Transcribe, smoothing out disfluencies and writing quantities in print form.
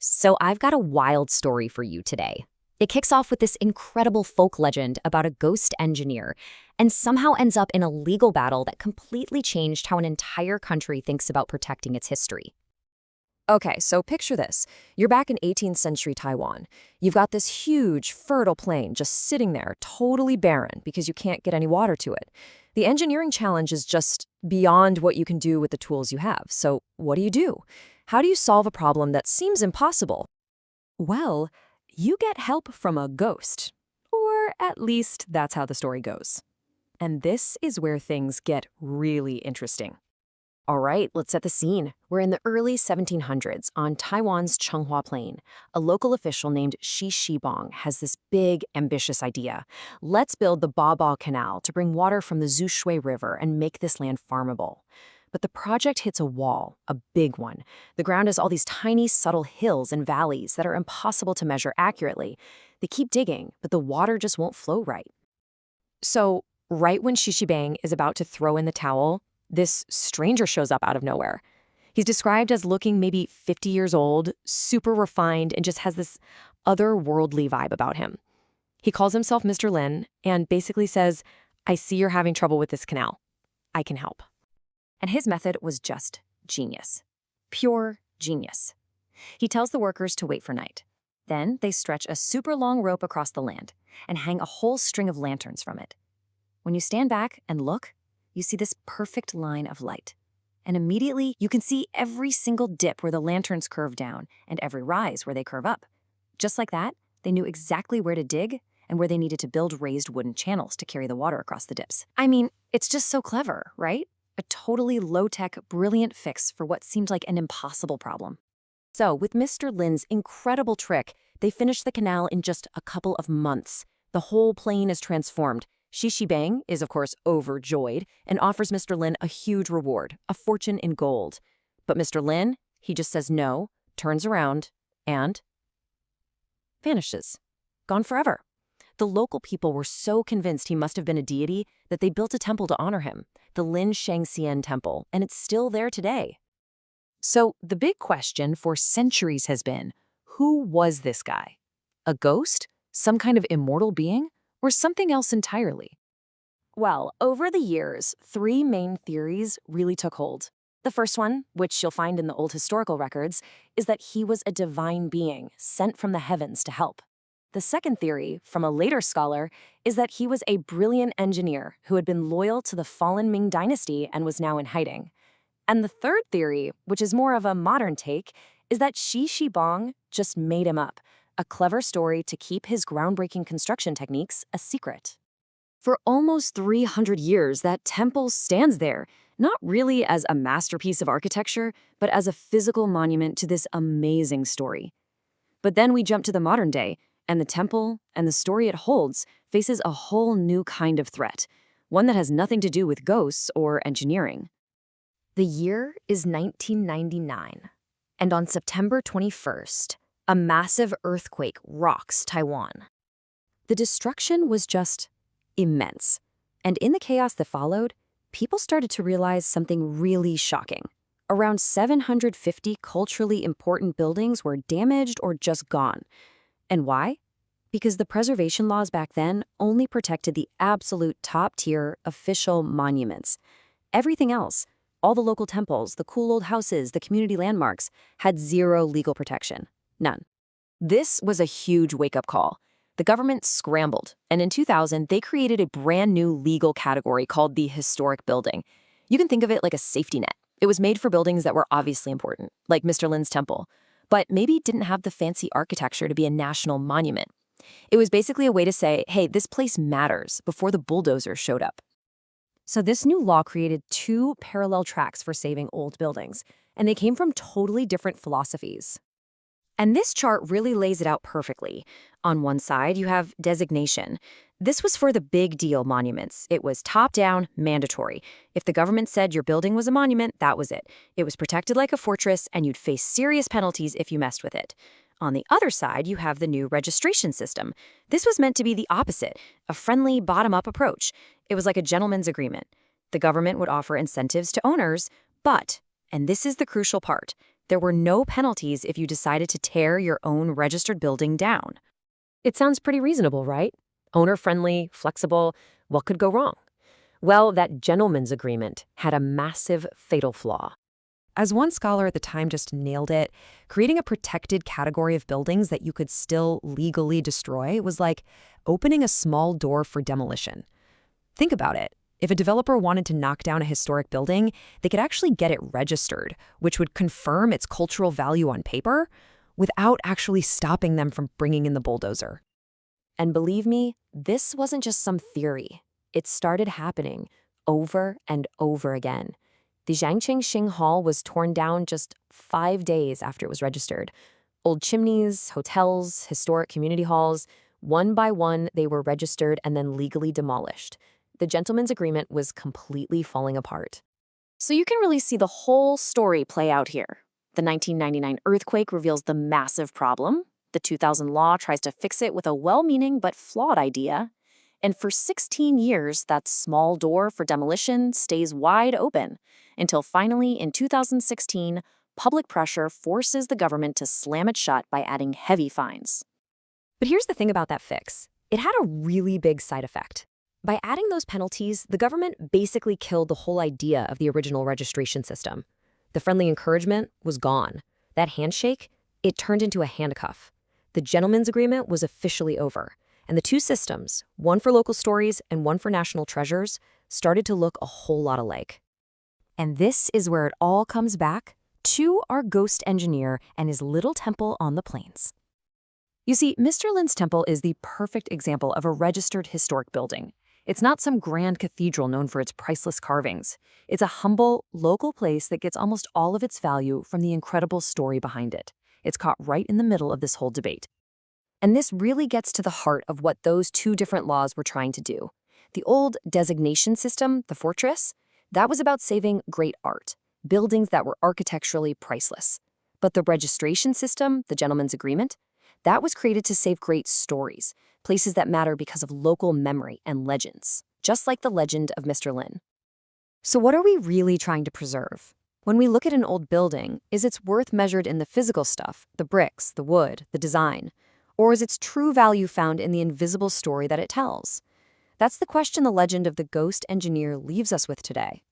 So I've got a wild story for you today. It kicks off with this incredible folk legend about a ghost engineer and somehow ends up in a legal battle that completely changed how an entire country thinks about protecting its history. Okay, so picture this. You're back in 18th century Taiwan. You've got this huge, fertile plain just sitting there, totally barren because you can't get any water to it. The engineering challenge is just beyond what you can do with the tools you have. So what do you do? How do you solve a problem that seems impossible? Well, you get help from a ghost. Or at least that's how the story goes. And this is where things get really interesting. All right, let's set the scene. We're in the early 1700s on Taiwan's Changhua Plain. A local official named Shi Shibong has this big, ambitious idea. Let's build the Baobao Canal to bring water from the Zushui River and make this land farmable. But the project hits a wall, a big one. The ground has all these tiny, subtle hills and valleys that are impossible to measure accurately. They keep digging, but the water just won't flow right. So, right when Shi Shibang is about to throw in the towel, this stranger shows up out of nowhere. He's described as looking maybe 50 years old, super refined, and just has this otherworldly vibe about him. He calls himself Mr. Lin and basically says, "I see you're having trouble with this canal. I can help." And his method was just genius. Pure genius. He tells the workers to wait for night. Then they stretch a super long rope across the land and hang a whole string of lanterns from it. When you stand back and look, you see this perfect line of light. And immediately, you can see every single dip where the lanterns curve down and every rise where they curve up. Just like that, they knew exactly where to dig and where they needed to build raised wooden channels to carry the water across the dips. I mean, it's just so clever, right? A totally low-tech, brilliant fix for what seemed like an impossible problem. So, with Mr. Lin's incredible trick, they finished the canal in just a couple of months. The whole plain is transformed. Shi Shibang is, of course, overjoyed and offers Mr. Lin a huge reward, a fortune in gold. But Mr. Lin, he just says no, turns around, and vanishes. Gone forever. The local people were so convinced he must have been a deity that they built a temple to honor him, the Lin Shangxian Temple, and it's still there today. So the big question for centuries has been, who was this guy? A ghost? Some kind of immortal being? Or something else entirely? Well, over the years, three main theories really took hold. The first one, which you'll find in the old historical records, is that he was a divine being sent from the heavens to help. The second theory, from a later scholar, is that he was a brilliant engineer who had been loyal to the fallen Ming dynasty and was now in hiding. And the third theory, which is more of a modern take, is that Shi Shibang just made him up, a clever story to keep his groundbreaking construction techniques a secret. For almost 300 years, that temple stands there, not really as a masterpiece of architecture, but as a physical monument to this amazing story. But then we jump to the modern day, and the temple and the story it holds faces a whole new kind of threat, one that has nothing to do with ghosts or engineering. The year is 1999, and on September 21st, a massive earthquake rocks Taiwan. The destruction was just immense, and in the chaos that followed, people started to realize something really shocking. Around 750 culturally important buildings were damaged or just gone. And why? Because the preservation laws back then only protected the absolute top-tier official monuments. Everything else, all the local temples, the cool old houses, the community landmarks, had zero legal protection. None. This was a huge wake-up call. The government scrambled, and in 2000, they created a brand new legal category called the historic building. You can think of it like a safety net. It was made for buildings that were obviously important, like Mr. Lin's temple, but maybe didn't have the fancy architecture to be a national monument. It was basically a way to say, hey, this place matters, before the bulldozers showed up. So this new law created two parallel tracks for saving old buildings, and they came from totally different philosophies. And this chart really lays it out perfectly. On one side, you have designation. This was for the big deal monuments. It was top-down, mandatory. If the government said your building was a monument, that was it. It was protected like a fortress, and you'd face serious penalties if you messed with it. On the other side, you have the new registration system. This was meant to be the opposite, a friendly, bottom-up approach. It was like a gentleman's agreement. The government would offer incentives to owners, but, and this is the crucial part, There were no penalties if you decided to tear your own registered building down. It sounds pretty reasonable, right? Owner-friendly, flexible. What could go wrong? Well, that gentleman's agreement had a massive fatal flaw. As one scholar at the time just nailed it, creating a protected category of buildings that you could still legally destroy was like opening a small door for demolition. Think about it. If a developer wanted to knock down a historic building, they could actually get it registered, which would confirm its cultural value on paper without actually stopping them from bringing in the bulldozer. And believe me, this wasn't just some theory. It started happening over and over again. The Jiangqing Xing Hall was torn down just 5 days after it was registered. Old chimneys, hotels, historic community halls, one by one, they were registered and then legally demolished. The gentleman's agreement was completely falling apart. So you can really see the whole story play out here. The 1999 earthquake reveals the massive problem. The 2000 law tries to fix it with a well-meaning but flawed idea. And for 16 years, that small door for demolition stays wide open until finally, in 2016, public pressure forces the government to slam it shut by adding heavy fines. But here's the thing about that fix. It had a really big side effect. By adding those penalties, the government basically killed the whole idea of the original registration system. The friendly encouragement was gone. That handshake, it turned into a handcuff. The gentleman's agreement was officially over. And the two systems, one for local stories and one for national treasures, started to look a whole lot alike. And this is where it all comes back to our ghost engineer and his little temple on the plains. You see, Mr. Lin's temple is the perfect example of a registered historic building. It's not some grand cathedral known for its priceless carvings. It's a humble, local place that gets almost all of its value from the incredible story behind it. It's caught right in the middle of this whole debate. And this really gets to the heart of what those two different laws were trying to do. The old designation system, the fortress, that was about saving great art, buildings that were architecturally priceless. But the registration system, the gentleman's agreement, that was created to save great stories, places that matter because of local memory and legends, just like the legend of Mr. Lin. So what are we really trying to preserve? When we look at an old building, is its worth measured in the physical stuff, the bricks, the wood, the design? Or is its true value found in the invisible story that it tells? That's the question the legend of the ghost engineer leaves us with today.